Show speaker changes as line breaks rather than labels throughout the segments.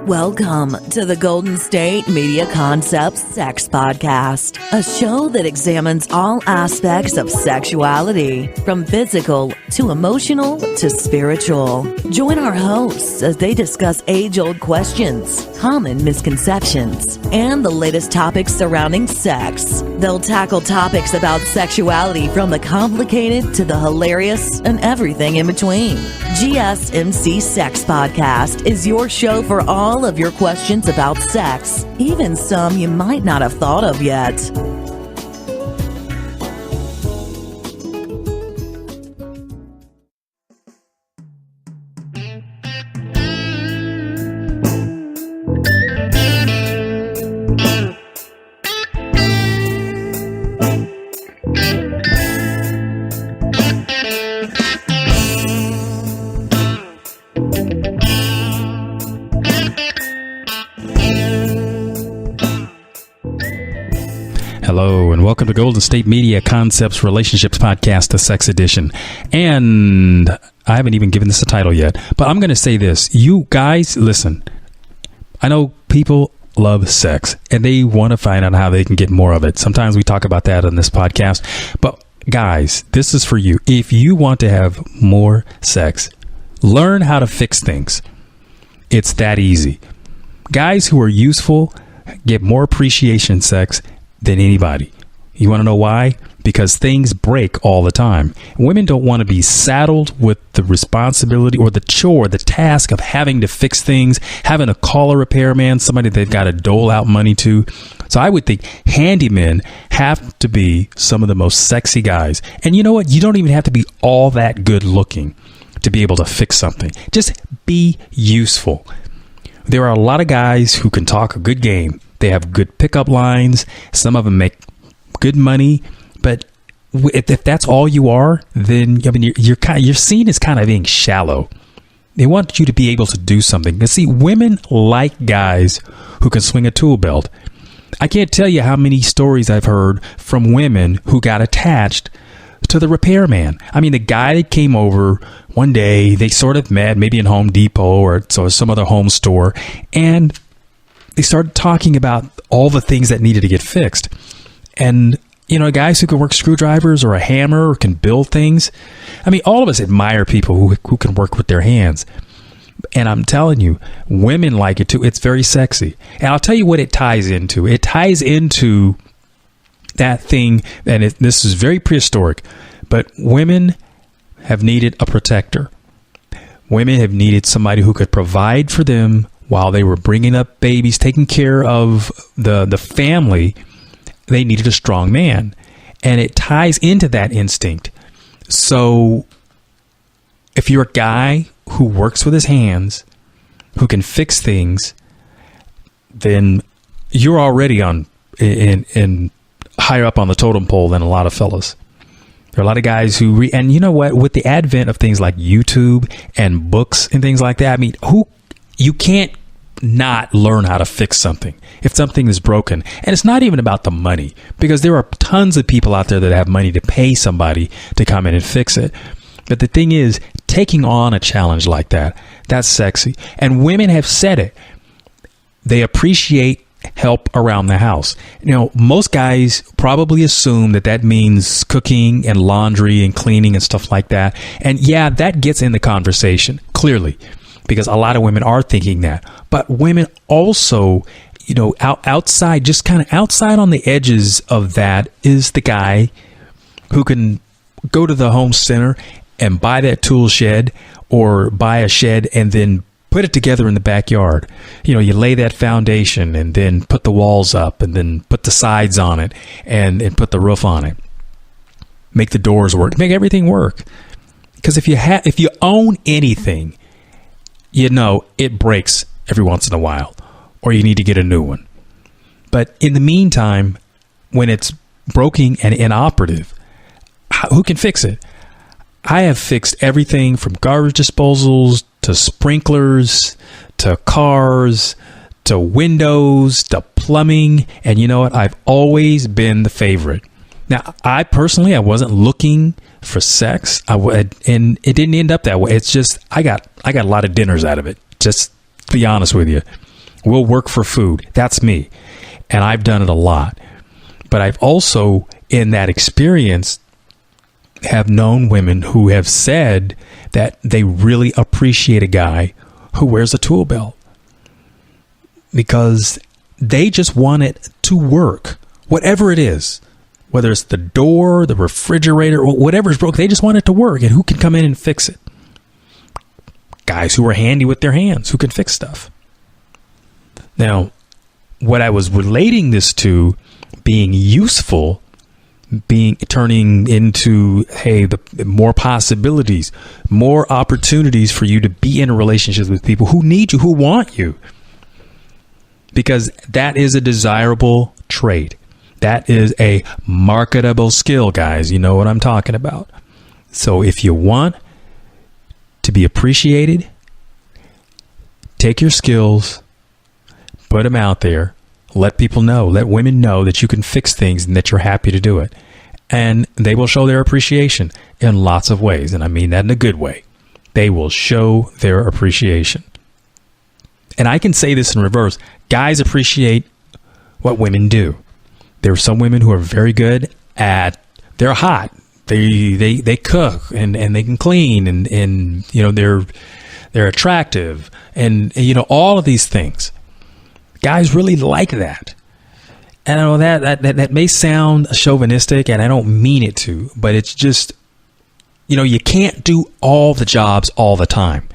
Welcome to the Golden State Media Concepts Sex Podcast, a show that examines all aspects of sexuality, from physical to emotional to spiritual. Join our hosts as they discuss age-old questions, common misconceptions, and the latest topics surrounding sex. They'll tackle topics about sexuality from the complicated to the hilarious and everything in between. GSMC Sex Podcast is your show for all of your questions about sex, even some you might not have thought of yet.
Hello, and welcome to Golden State Media Concepts Relationships Podcast, the Sex Edition. And I haven't even given this a title yet, but I'm going to say this. You guys, listen, I know people love sex, and they want to find out how they can get more of it. Sometimes we talk about that on this podcast. But guys, this is for you. If you want to have more sex, learn how to fix things. It's that easy. Guys who are useful get more appreciation sex than anybody. You want to know why? Because things break all the time. Women don't want to be saddled with the responsibility or the chore, the task of having to fix things, having to call a repairman, somebody they've got to dole out money to. So I would think handymen have to be some of the most sexy guys. And you know what? You don't even have to be all that good looking to be able to fix something. Just be useful. There are a lot of guys who can talk a good game. They have good pickup lines. Some of them make good money. But if that's all you are, then I mean you're seen as kind of being shallow. They want you to be able to do something. Now, see, women like guys who can swing a tool belt. I can't tell you how many stories I've heard from women who got attached to the repairman. I mean, the guy that came over one day, they sort of met maybe in Home Depot or some other home store, and they started talking about all the things that needed to get fixed. And, you know, guys who can work screwdrivers or a hammer or can build things. I mean, all of us admire people who can work with their hands. And I'm telling you, women like it too. It's very sexy. And I'll tell you what it ties into. It ties into that thing, and this is very prehistoric, but women have needed a protector. Women have needed somebody who could provide for them while they were bringing up babies, taking care of the family. They needed a strong man. And it ties into that instinct. So if you're a guy who works with his hands, who can fix things, then you're already in higher up on the totem pole than a lot of fellas. There are a lot of guys who and you know what? With the advent of things like YouTube and books and things like that, I mean, you can't not learn how to fix something if something is broken. And it's not even about the money, because there are tons of people out there that have money to pay somebody to come in and fix it. But the thing is, taking on a challenge like that, that's sexy. And women have said it. They appreciate help around the house. You know, most guys probably assume that means cooking and laundry and cleaning and stuff like that. And yeah, that gets in the conversation, clearly, because a lot of women are thinking that. But women also, you know, outside, just kind of outside on the edges of that is the guy who can go to the home center and buy that tool shed or buy a shed and then put it together in the backyard. You know, you lay that foundation and then put the walls up and then put the sides on it and put the roof on it. Make the doors work. Make everything work. Because if you own anything, you know it breaks every once in a while, or you need to get a new one. But in the meantime, when it's broken and inoperative, who can fix it? I have fixed everything from garbage disposals to sprinklers to cars to windows to plumbing. And you know what? I've always been the favorite. Now, I wasn't looking for sex. And it didn't end up that way. It's just I got a lot of dinners out of it. Just be honest with you. We'll work for food. That's me. And I've done it a lot. But I've also, in that experience, have known women who have said that they really appreciate a guy who wears a tool belt because they just want it to work, whatever it is, whether it's the door, the refrigerator, or whatever's broke. They just want it to work, and who can come in and fix it? Guys who are handy with their hands, who can fix stuff. Now, what I was relating this to being useful, turning into, hey, the more possibilities, more opportunities for you to be in a relationship with people who need you, who want you. Because that is a desirable trait. That is a marketable skill, guys. You know what I'm talking about. So if you want to be appreciated, take your skills, put them out there, let people know, let women know that you can fix things and that you're happy to do it. And they will show their appreciation in lots of ways. And I mean that in a good way. They will show their appreciation. And I can say this in reverse. Guys appreciate what women do. There are some women who are very good at, they're hot. They cook and they can clean and you know, they're attractive and you know, all of these things. Guys really like that. And I know that may sound chauvinistic, and I don't mean it to, but it's just, you know, you can't do all the jobs all the time.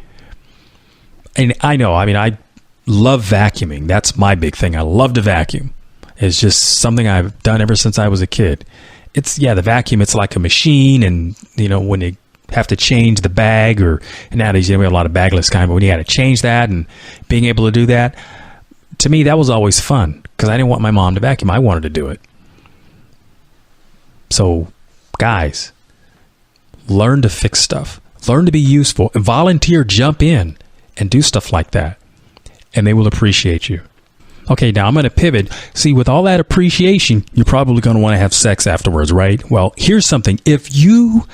And I know, I mean, I love vacuuming. That's my big thing. I love to vacuum. It's just something I've done ever since I was a kid. The vacuum, it's like a machine, and, you know, when you have to change the bag, or nowadays, you know, we have a lot of bagless kind, but when you got to change that and being able to do that, to me, that was always fun because I didn't want my mom to vacuum. I wanted to do it. So, guys, learn to fix stuff. Learn to be useful. Volunteer, jump in, and do stuff like that. And they will appreciate you. Okay, now I'm going to pivot. See, with all that appreciation, you're probably going to want to have sex afterwards, right? Well, here's something. If you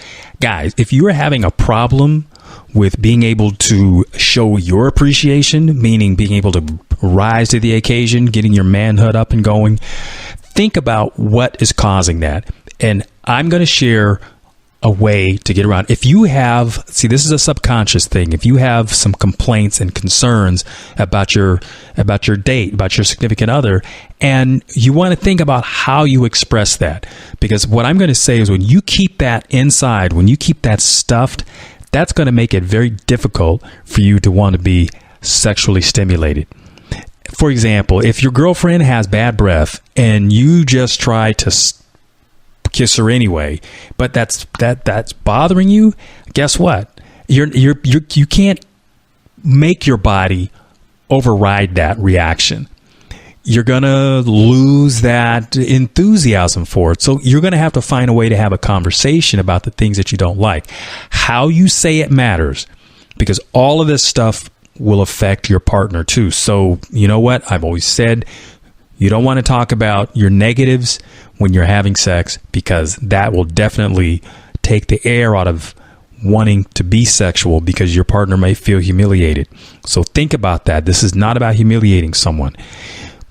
are having a problem with being able to show your appreciation, meaning being able to rise to the occasion, getting your manhood up and going, think about what is causing that. And I'm going to share a way to get around. If you have, see, this is a subconscious thing. If you have some complaints and concerns about your date, about your significant other, and you want to think about how you express that, because what I'm going to say is when you keep that inside, when you keep that stuffed, that's going to make it very difficult for you to want to be sexually stimulated. For example, if your girlfriend has bad breath and you just try to kiss her anyway, but that's bothering you, guess what? You can't make your body override that reaction. You're going to lose that enthusiasm for it. So you're going to have to find a way to have a conversation about the things that you don't like. How you say it matters, because all of this stuff will affect your partner too. So you know what? I've always said you don't want to talk about your negatives when you're having sex, because that will definitely take the air out of wanting to be sexual, because your partner may feel humiliated. So think about that. This is not about humiliating someone.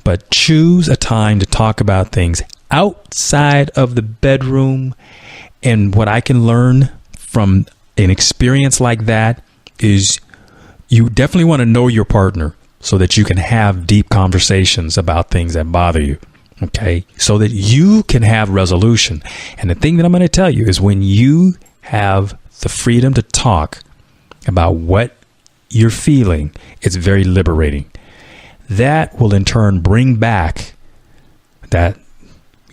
But choose a time to talk about things outside of the bedroom. And what I can learn from an experience like that is you definitely want to know your partner so that you can have deep conversations about things that bother you. Okay? So that you can have resolution. And the thing that I'm going to tell you is when you have the freedom to talk about what you're feeling, it's very liberating. That will in turn bring back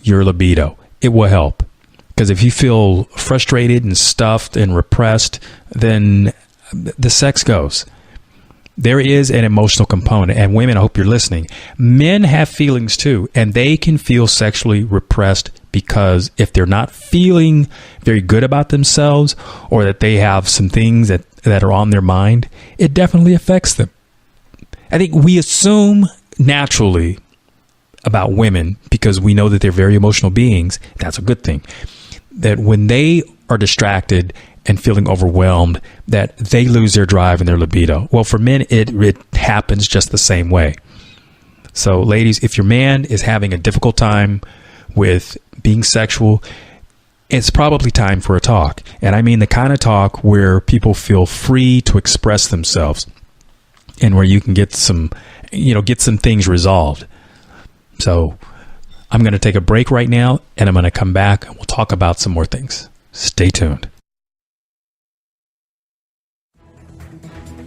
your libido. It will help. Because if you feel frustrated and stuffed and repressed, then the sex goes. There is an emotional component. And women, I hope you're listening. Men have feelings too. And they can feel sexually repressed because if they're not feeling very good about themselves, or that they have some things that are on their mind, it definitely affects them. I think we assume naturally about women, because we know that they're very emotional beings. That's a good thing. That when they are distracted and feeling overwhelmed, that they lose their drive and their libido. Well, for men, it happens just the same way. So, ladies, if your man is having a difficult time with being sexual, it's probably time for a talk. And I mean the kind of talk where people feel free to express themselves and where you can get some things resolved. So I'm going to take a break right now, and I'm going to come back and we'll talk about some more things. Stay tuned.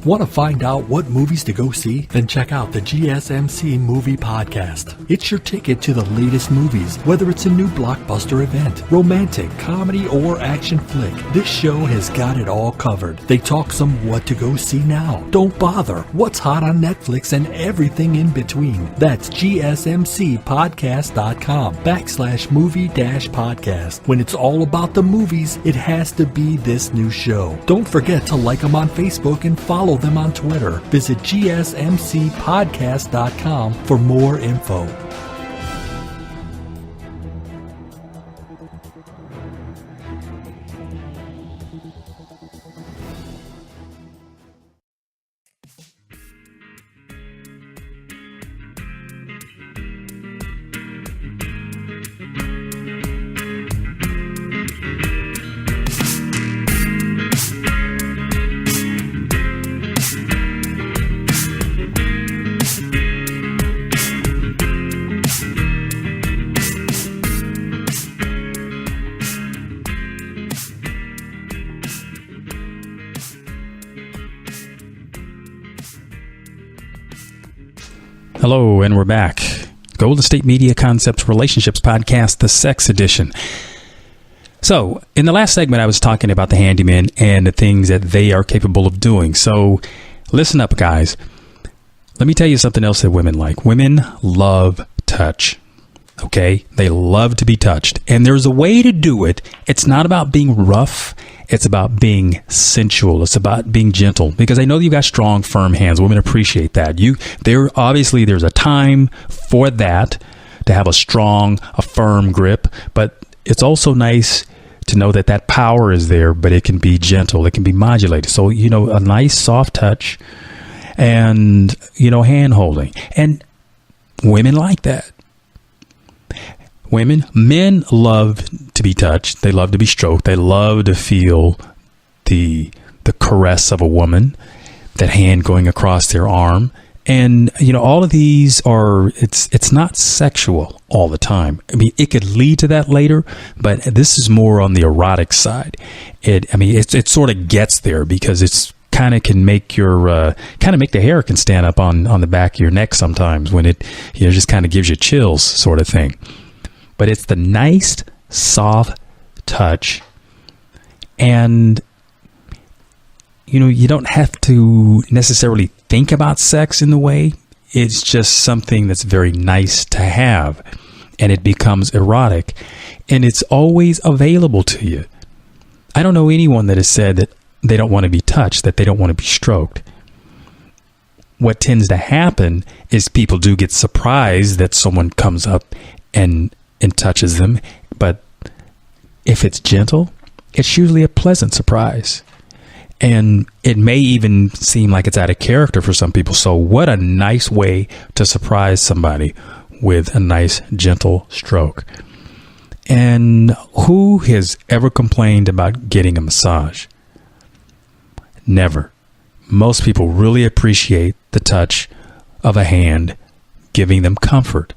Want to find out what movies to go see? Then check out the GSMC Movie Podcast. It's your ticket to the latest movies, whether it's a new blockbuster event, romantic, comedy, or action flick. This show has got it all covered. They talk some what to go see now, don't bother, what's hot on Netflix, and everything in between. That's gsmcpodcast.com/movie-podcast. When it's all about the movies, it has to be this new show. Don't forget to like them on Facebook and follow them on Twitter. Visit gsmcpodcast.com for more info.
Hello, and we're back. Golden State Media Concepts Relationships Podcast, the Sex Edition. So, in the last segment, I was talking about the handyman and the things that they are capable of doing. So, listen up, guys. Let me tell you something else that women like. Women love touch. Okay? They love to be touched. And there's a way to do it. It's not about being rough. It's about being sensual. It's about being gentle, because I know you've got strong, firm hands. Women appreciate that. There's a time for that, to have a strong, a firm grip, but it's also nice to know that that power is there, but it can be gentle. It can be modulated. So, a nice soft touch and, hand holding. And women like that. Men love to be touched. They love to be stroked. They love to feel the caress of a woman, that hand going across their arm. And, all of these it's not sexual all the time. I mean, it could lead to that later, but this is more on the erotic side. It sort of gets there, because it's kind of can make the hair can stand up on the back of your neck sometimes, when it, just kind of gives you chills, sort of thing. But it's the nice, soft touch. And, you don't have to necessarily think about sex in the way. It's just something that's very nice to have. And it becomes erotic. And it's always available to you. I don't know anyone that has said that they don't want to be touched, that they don't want to be stroked. What tends to happen is people do get surprised that someone comes up and touches them, but if it's gentle, it's usually a pleasant surprise, and it may even seem like it's out of character for some people. So what a nice way to surprise somebody with a nice gentle stroke. And who has ever complained about getting a massage? Never. Most people really appreciate the touch of a hand giving them comfort.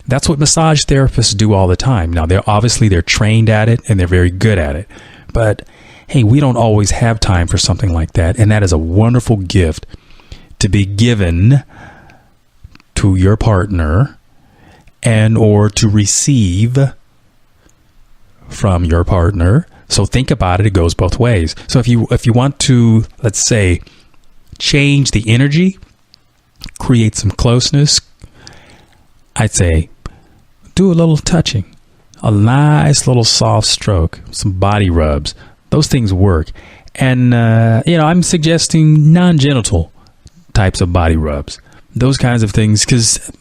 That's what massage therapists do all the time. Now, they're trained at it, and they're very good at it. But, hey, we don't always have time for something like that. And that is a wonderful gift to be given to your partner, and or to receive from your partner. So think about it. It goes both ways. So if you want to, let's say, change the energy, create some closeness, I'd say do a little touching, a nice little soft stroke, some body rubs. Those things work. And, I'm suggesting non-genital types of body rubs, those kinds of things, because,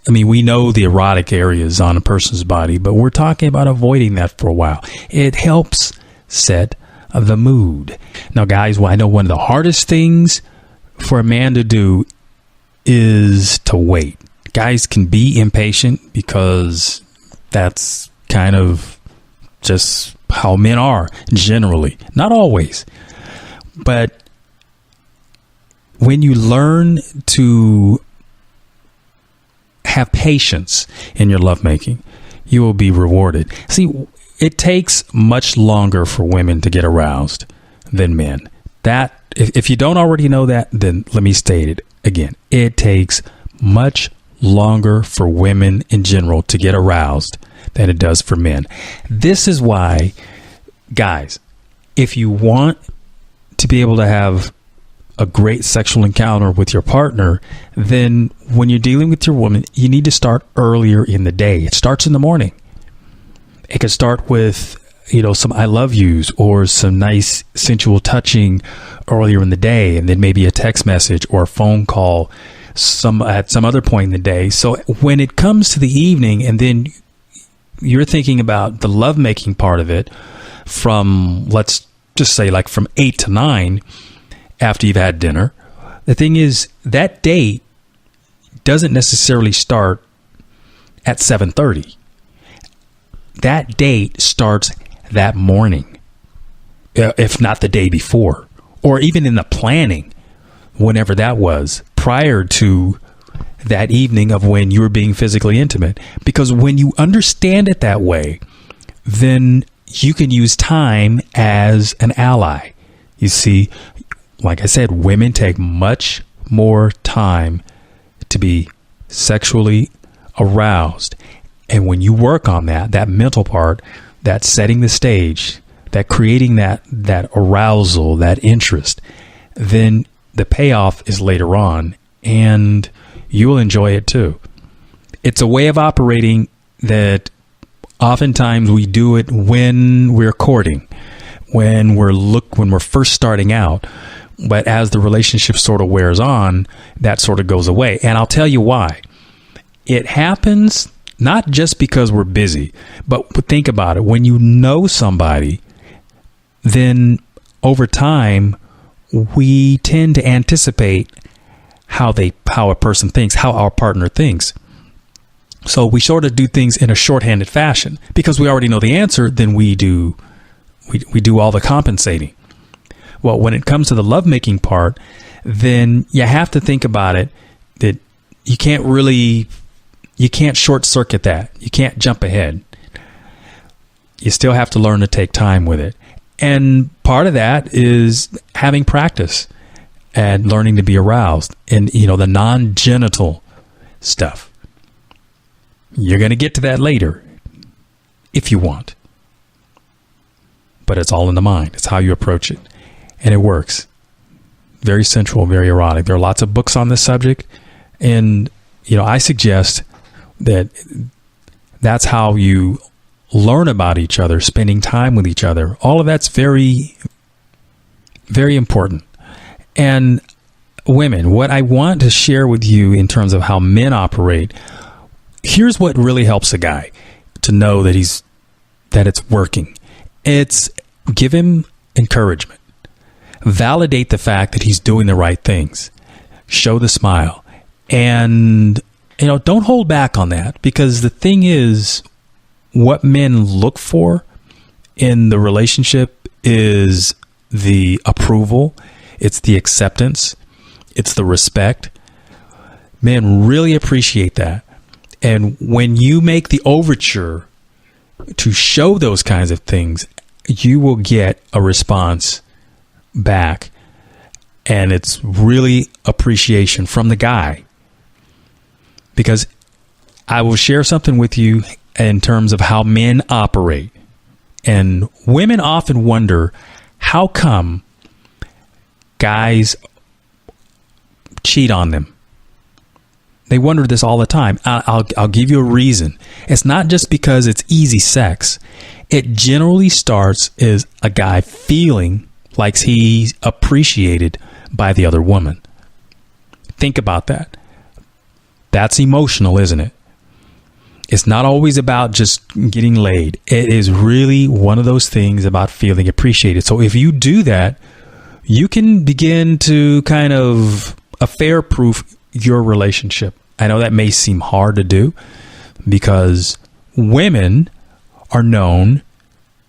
we know the erotic areas on a person's body, but we're talking about avoiding that for a while. It helps set the mood. Now, guys, I know one of the hardest things for a man to do is to wait. Guys can be impatient because that's kind of just how men are generally. Not always. But when you learn to have patience in your lovemaking, you will be rewarded. See, it takes much longer for women to get aroused than men. That, if you don't already know that, then let me state it again. It takes much longer for women in general to get aroused than it does for men. This is why, guys, if you want to be able to have a great sexual encounter with your partner, then when you're dealing with your woman, you need to start earlier in the day. It starts in the morning. It can start with, some I love yous or some nice sensual touching earlier in the day, and then maybe a text message or a phone call at some other point in the day. So when it comes to the evening, and then you're thinking about the lovemaking part of it from, let's just say, like from 8 to 9 after you've had dinner, the thing is that date doesn't necessarily start at 7:30. That date starts that morning, if not the day before, or even in the planning, whenever that was, prior to that evening of when you were being physically intimate. Because when you understand it that way, then you can use time as an ally. You see, like I said, women take much more time to be sexually aroused. And when you work on that mental part, that setting the stage, that creating that arousal, that interest, then the payoff is later on, and you will enjoy it too. It's a way of operating that oftentimes we do it when we're courting, when we're first starting out. But as the relationship sort of wears on, that sort of goes away. And I'll tell you why. It happens not just because we're busy, but think about it. When you know somebody, then over time, we tend to anticipate how a person thinks, how our partner thinks. So we sort of do things in a shorthanded fashion because we already know the answer. Then we do all the compensating. Well, when it comes to the lovemaking part, then you have to think about it that you can't short circuit that. You can't jump ahead. You still have to learn to take time with it. And part of that is having practice and learning to be aroused, and the non-genital stuff. You're going to get to that later if you want. But it's all in the mind. It's how you approach it. And it works. Very sensual, very erotic. There are lots of books on this subject. And, I suggest that that's how you learn about each other, spending time with each other. All of that's very, very important. And women, what I want to share with you in terms of how men operate, here's what really helps a guy to know that it's working. It's give him encouragement. Validate the fact that he's doing the right things. Show the smile. And, don't hold back on that, because the thing is, what men look for in the relationship is the approval. It's the acceptance. It's the respect. Men really appreciate that. And when you make the overture to show those kinds of things, you will get a response back, and it's really appreciation from the guy. Because I will share something with you in terms of how men operate, and women often wonder how come guys cheat on them. They wonder this all the time. I'll give you a reason. It's not just because it's easy sex. It generally starts as a guy feeling like he's appreciated by the other woman. Think about that. That's emotional, isn't it? It's not always about just getting laid. It is really one of those things about feeling appreciated. So if you do that, you can begin to kind of affair-proof your relationship. I know that may seem hard to do because women are known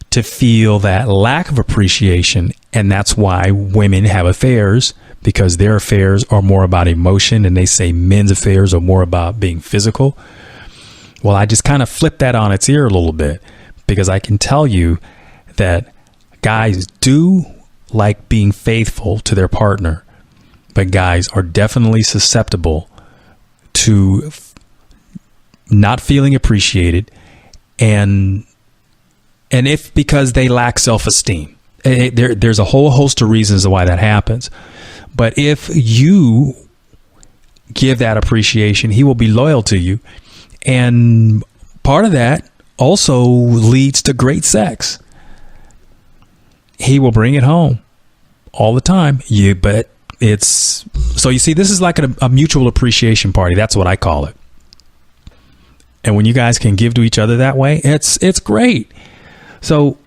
to feel that lack of appreciation, and that's why women have affairs, because their affairs are more about emotion, and they say men's affairs are more about being physical. Well, I just kind of flipped that on its ear a little bit, because I can tell you that guys do like being faithful to their partner, but guys are definitely susceptible to not feeling appreciated, and if because they lack self-esteem. There's a whole host of reasons why that happens. But if you give that appreciation, he will be loyal to you. And part of that also leads to great sex. He will bring it home all the time. But it's so you see, this is like a mutual appreciation party. That's what I call it. And when you guys can give to each other that way, it's great. So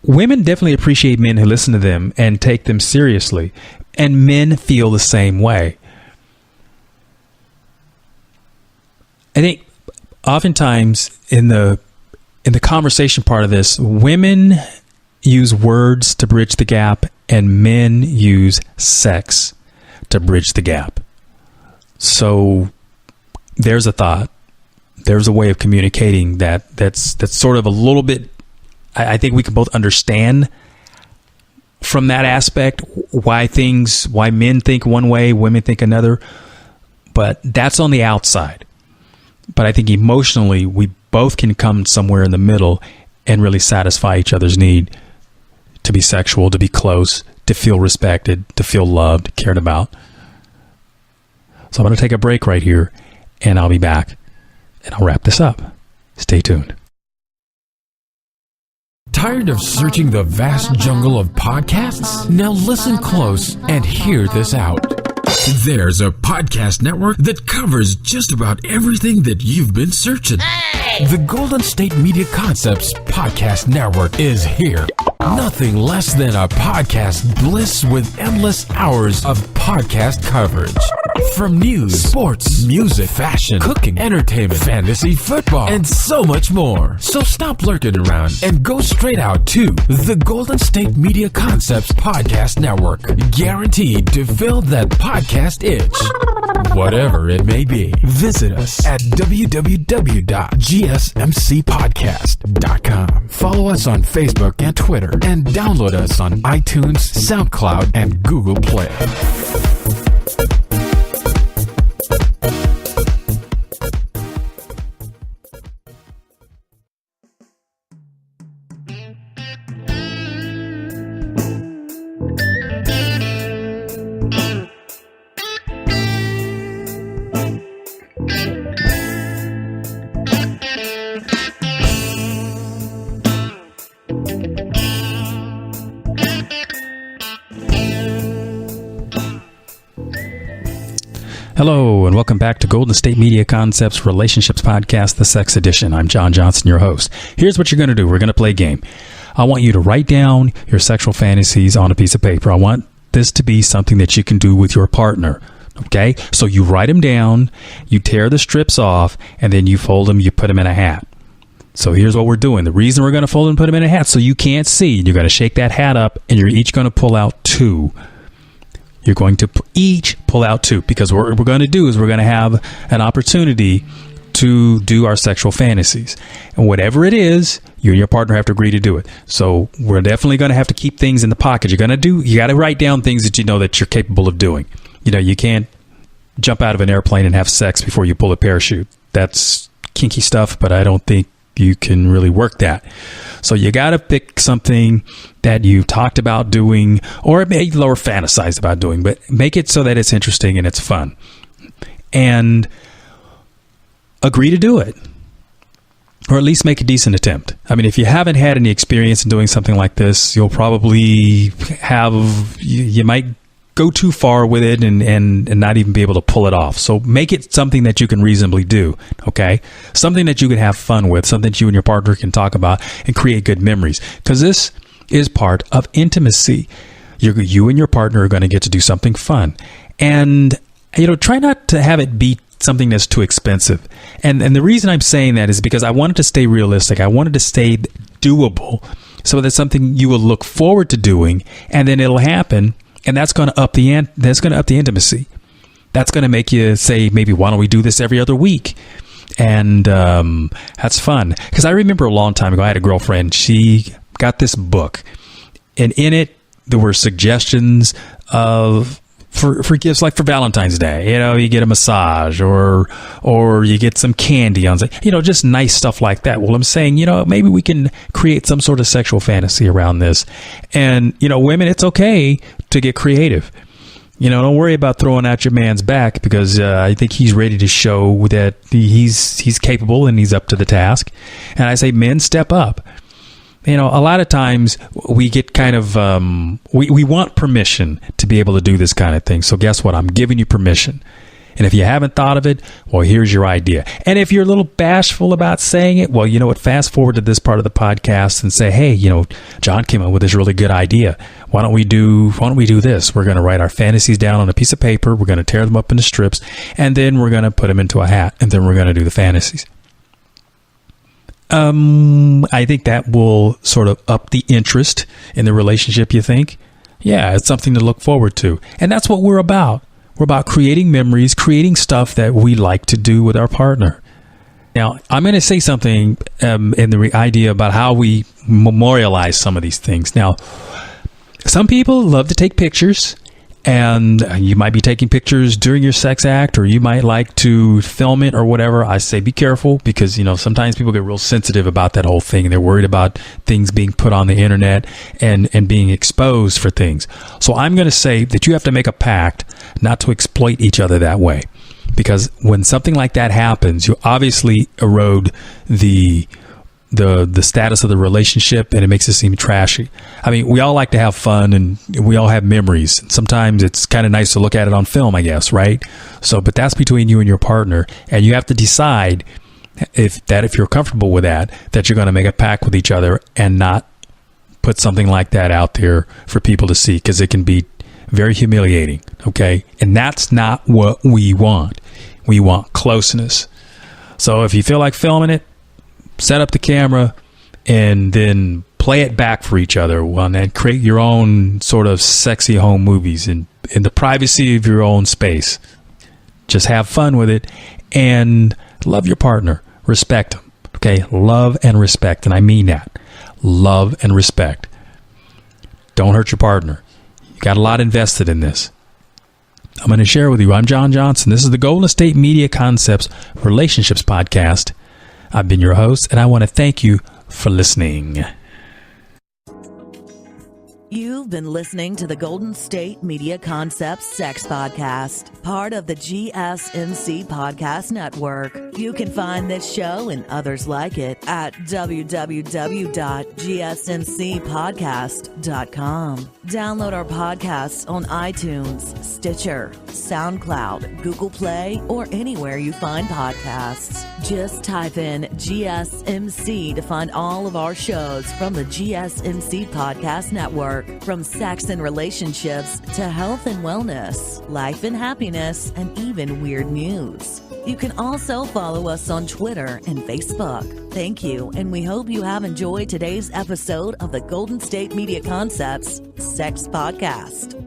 women definitely appreciate men who listen to them and take them seriously. And men feel the same way. I think oftentimes in the conversation part of this, women use words to bridge the gap and men use sex to bridge the gap. So there's a thought. There's a way of communicating that's sort of a little bit, I think we can both understand from that aspect why men think one way, women think another, but that's on the outside. But I think emotionally, we both can come somewhere in the middle and really satisfy each other's need to be sexual, to be close, to feel respected, to feel loved, cared about. So I'm going to take a break right here, and I'll be back, and I'll wrap this up. Stay tuned.
Tired of searching the vast jungle of podcasts? Now listen close and hear this out. There's a podcast network that covers just about everything that you've been searching. Hey! The Golden State Media Concepts Podcast Network is here. Nothing less than a podcast bliss with endless hours of podcast coverage. From news, sports, music, fashion, cooking, entertainment, fantasy, football, and so much more. So stop lurking around and go straight out to the Golden State Media Concepts Podcast Network. Guaranteed to fill that podcast itch. Whatever it may be. Visit us at www.gsmcpodcast.com. Follow us on Facebook and Twitter, and download us on iTunes, SoundCloud, and Google Play.
Hello, and welcome back to Golden State Media Concepts Relationships Podcast, the Sex Edition. I'm John Johnson, your host. Here's what you're going to do. We're going to play a game. I want you to write down your sexual fantasies on a piece of paper. I want this to be something that you can do with your partner. Okay? So you write them down, you tear the strips off, and then you fold them, you put them in a hat. So here's what we're doing. The reason we're going to fold them and put them in a hat, so you can't see. You're going to shake that hat up, and you're each going to pull out two. You're going to each pull out two, because what we're going to do is we're going to have an opportunity to do our sexual fantasies. And whatever it is, you and your partner have to agree to do it. So we're definitely going to have to keep things in the pocket. You got to write down things that you know that you're capable of doing. You know, you can't jump out of an airplane and have sex before you pull a parachute. That's kinky stuff, but I don't think you can really work that. So you got to pick something that you've talked about doing, or maybe lower fantasized about doing, but make it so that it's interesting and it's fun, and agree to do it, or at least make a decent attempt. I mean, if you haven't had any experience in doing something like this, you'll probably you might go too far with it and not even be able to pull it off. So make it something that you can reasonably do, okay? Something that you can have fun with, something that you and your partner can talk about and create good memories. Because this is part of intimacy. You and your partner are going to get to do something fun. And, try not to have it be something that's too expensive. And the reason I'm saying that is because I wanted to stay realistic. I wanted to stay doable. So that's something you will look forward to doing, and then it'll happen. And that's going to up the intimacy. That's going to make you say, maybe, why don't we do this every other week? And that's fun. Because I remember a long time ago, I had a girlfriend. She got this book, and in it there were suggestions for gifts, like for Valentine's Day. You get a massage, or you get some candy on, just nice stuff like that. Well, I'm saying, maybe we can create some sort of sexual fantasy around this. And women, it's okay to get creative. Don't worry about throwing out your man's back, because I think he's ready to show that he's capable and he's up to the task. And I say, men, step up. A lot of times we get kind of, we want permission to be able to do this kind of thing. So guess what? I'm giving you permission. And if you haven't thought of it, well, here's your idea. And if you're a little bashful about saying it, well, you know what? Fast forward to this part of the podcast and say, hey, John came up with this really good idea. Why don't we do this? We're going to write our fantasies down on a piece of paper. We're going to tear them up into strips, and then we're going to put them into a hat, and then we're going to do the fantasies. I think that will sort of up the interest in the relationship, you think? Yeah, it's something to look forward to. And that's what we're about. We're about creating memories, creating stuff that we like to do with our partner. Now, I'm going to say something in the idea about how we memorialize some of these things. Now, some people love to take pictures, and you might be taking pictures during your sex act, or you might like to film it or whatever. I say be careful, because, sometimes people get real sensitive about that whole thing. They're worried about things being put on the internet and being exposed for things. So I'm going to say that you have to make a pact not to exploit each other that way. Because when something like that happens, you obviously erode the status of the relationship, and it makes it seem trashy. I mean, we all like to have fun, and we all have memories. Sometimes it's kind of nice to look at it on film, I guess, right? But that's between you and your partner, and you have to decide if you're comfortable with that you're going to make a pact with each other and not put something like that out there for people to see, because it can be very humiliating, okay? And that's not what we want. We want closeness. So if you feel like filming it, set up the camera and then play it back for each other, and create your own sort of sexy home movies in the privacy of your own space. Just have fun with it and love your partner. Respect them. Okay? Love and respect. And I mean that. Love and respect. Don't hurt your partner. You got a lot invested in this. I'm going to share with you. I'm John Johnson. This is the Golden State Media Concepts Relationships Podcast. I've been your host, and I want to thank you for listening.
You've been listening to the Golden State Media Concepts Sex Podcast, part of the GSMC Podcast Network. You can find this show and others like it at www.gsmcpodcast.com. Download our podcasts on iTunes, Stitcher, SoundCloud, Google Play, or anywhere you find podcasts. Just type in GSMC to find all of our shows from the GSMC Podcast Network. From sex and relationships to health and wellness, life and happiness, and even weird news. You can also follow us on Twitter and Facebook. Thank you, and we hope you have enjoyed today's episode of the Golden State Media Concepts Sex Podcast.